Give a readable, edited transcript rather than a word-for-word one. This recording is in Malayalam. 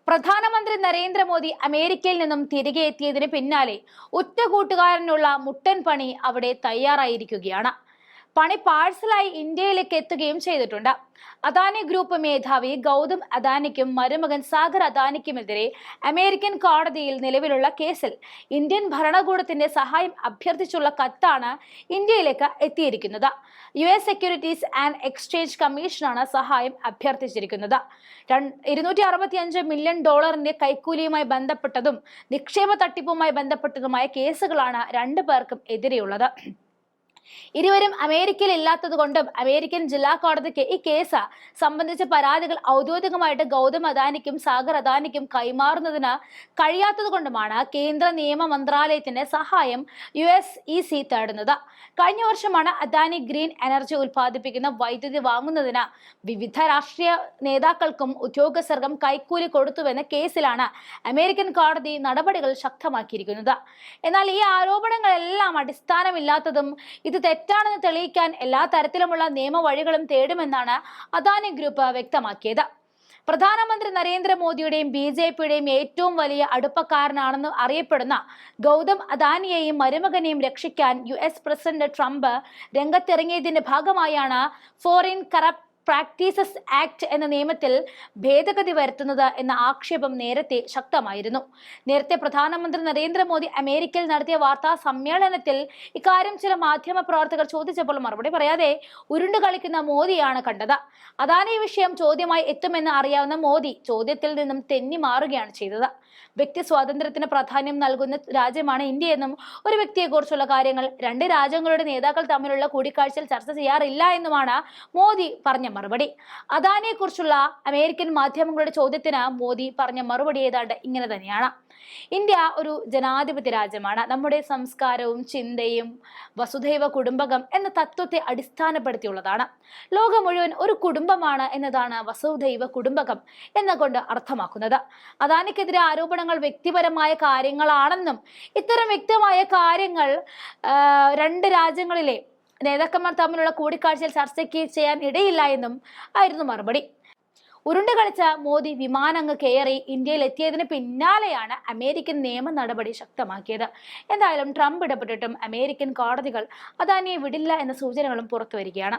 പ്രധാനമന്ത്രി നരേന്ദ്രമോദി അമേരിക്കയിൽ നിന്നും തിരികെ എത്തിയതിന് പിന്നാലെ ഒറ്റക്കൂട്ടുകാരനുള്ള മുട്ടൻ പണി അവിടെ തയ്യാറായിരിക്കുകയാണ്. പണി പാഴ്സലായി ഇന്ത്യയിലേക്ക് എത്തുകയും ചെയ്തിട്ടുണ്ട്. അദാനി ഗ്രൂപ്പ് മേധാവി ഗൗതം അദാനിക്കും മരുമകൻ സാഗർ അദാനിക്കുമെതിരെ അമേരിക്കൻ കോടതിയിൽ നിലവിലുള്ള കേസിൽ ഇന്ത്യൻ ഭരണകൂടത്തിന്റെ സഹായം അഭ്യർത്ഥിച്ചുള്ള കത്താണ് ഇന്ത്യയിലേക്ക് എത്തിയിരിക്കുന്നത്. US സെക്യൂരിറ്റീസ് ആൻഡ് എക്സ്ചേഞ്ച് കമ്മീഷനാണ് സഹായം അഭ്യർത്ഥിച്ചിരിക്കുന്നത്. $265 മില്യൺ കൈക്കൂലിയുമായി ബന്ധപ്പെട്ടതും നിക്ഷേപ തട്ടിപ്പുമായി ബന്ധപ്പെട്ടതുമായ കേസുകളാണ് രണ്ടു പേർക്കും എതിരെയുള്ളത്. ഇരുവരും അമേരിക്കയിൽ ഇല്ലാത്തത് കൊണ്ടും അമേരിക്കൻ ജില്ലാ കോടതിക്ക് ഈ കേസ് സംബന്ധിച്ച പരാതികൾ ഔദ്യോഗികമായിട്ട് ഗൗതം അദാനിക്കും സാഗർ അദാനിക്കും കൈമാറുന്നതിന് കഴിയാത്തത് കൊണ്ടുമാണ് കേന്ദ്ര നിയമ മന്ത്രാലയത്തിന്റെ സഹായം USEC തേടുന്നത്. കഴിഞ്ഞ വർഷമാണ് അദാനി ഗ്രീൻ എനർജി ഉൽപ്പാദിപ്പിക്കുന്ന വൈദ്യുതി വാങ്ങുന്നതിന് വിവിധ രാഷ്ട്രീയ നേതാക്കൾക്കും ഉദ്യോഗസ്ഥർക്കും കൈക്കൂലി കൊടുത്തുവെന്ന കേസിലാണ് അമേരിക്കൻ കോടതി നടപടികൾ ശക്തമാക്കിയിരിക്കുന്നത്. എന്നാൽ ഈ ആരോപണങ്ങളെല്ലാം അടിസ്ഥാനമില്ലാത്തതും ഇത് തെറ്റാണെന്ന് തെളിയിക്കാൻ എല്ലാ തരത്തിലുമുള്ള നിയമവഴികളും തേടുമെന്നാണ് അദാനി ഗ്രൂപ്പ് വ്യക്തമാക്കിയത്. പ്രധാനമന്ത്രി നരേന്ദ്രമോദിയുടെയും BJPയുടെയും ഏറ്റവും വലിയ അടുപ്പക്കാരനാണെന്ന് അറിയപ്പെടുന്ന ഗൗതം അദാനിയെയും മരുമകനെയും രക്ഷിക്കാൻ US പ്രസിഡന്റ് ട്രംപ് രംഗത്തിറങ്ങിയതിന്റെ ഭാഗമായാണ് ഫോറിൻ കറപ്റ്റ് പ്രാക്ടീസസ് ആക്ട് എന്ന നിയമത്തിൽ ഭേദഗതി വരുത്തുന്നത് എന്ന ആക്ഷേപം നേരത്തെ ശക്തമായിരുന്നു. നേരത്തെ പ്രധാനമന്ത്രി നരേന്ദ്രമോദി അമേരിക്കയിൽ നടത്തിയ വാർത്താ സമ്മേളനത്തിൽ ഇക്കാര്യം ചില മാധ്യമ പ്രവർത്തകർ ചോദിച്ചപ്പോൾ മറുപടി പറയാതെ ഉരുണ്ടു കളിക്കുന്ന മോദിയാണ് കണ്ടത്. അദാനി വിഷയം ചോദ്യമായി എത്തുമെന്ന് അറിയാവുന്ന മോദി ചോദ്യത്തിൽ നിന്നും തെന്നി മാറുകയാണ് ചെയ്തത്. വ്യക്തി സ്വാതന്ത്ര്യത്തിന് പ്രാധാന്യം നൽകുന്ന രാജ്യമാണ് ഇന്ത്യയെന്നും ഒരു വ്യക്തിയെക്കുറിച്ചുള്ള കാര്യങ്ങൾ രണ്ട് രാജ്യങ്ങളുടെ നേതാക്കൾ തമ്മിലുള്ള കൂടിക്കാഴ്ചയിൽ ചർച്ച ചെയ്യാറില്ല എന്നുമാണ് മോദി പറഞ്ഞ മറുപടി. അദാനിയെ കുറിച്ചുള്ള അമേരിക്കൻ മാധ്യമങ്ങളുടെ ചോദ്യത്തിന് മോദി പറഞ്ഞ മറുപടി ഏതാണ്ട് ഇങ്ങനെ തന്നെയാണ്. ഇന്ത്യ ഒരു ജനാധിപത്യ രാജ്യമാണ്. നമ്മുടെ സംസ്കാരവും ചിന്തയും വസുധൈവ കുടുംബകം എന്ന തത്വത്തെ അടിസ്ഥാനപ്പെടുത്തിയുള്ളതാണ്. ലോകം മുഴുവൻ ഒരു കുടുംബമാണ് എന്നതാണ് വസുധൈവ കുടുംബകം എന്നുകൊണ്ട് അർത്ഥമാക്കുന്നത്. അദാനിക്കെതിരെ ആരോപണങ്ങൾ വ്യക്തിപരമായ കാര്യങ്ങളാണെന്നും ഇത്തരം വ്യക്തമായ കാര്യങ്ങൾ രണ്ട് രാജ്യങ്ങളിലെ നേതാക്കന്മാർ തമ്മിലുള്ള കൂടിക്കാഴ്ചയിൽ ചർച്ചയ്ക്ക് ചെയ്യാൻ ഇടയില്ല എന്നും ആയിരുന്നു മറുപടി. ഉരുണ്ട് കളിച്ച മോദി വിമാനങ്ങ് കയറി ഇന്ത്യയിൽ എത്തിയതിന് പിന്നാലെയാണ് അമേരിക്കൻ നിയമ നടപടി ശക്തമാക്കിയത്. എന്തായാലും ട്രംപ് ഇടപെട്ടിട്ടും അമേരിക്കൻ കോടതികൾ അദാനിയെ വിടില്ല എന്ന സൂചനകളും പുറത്തു വരികയാണ്.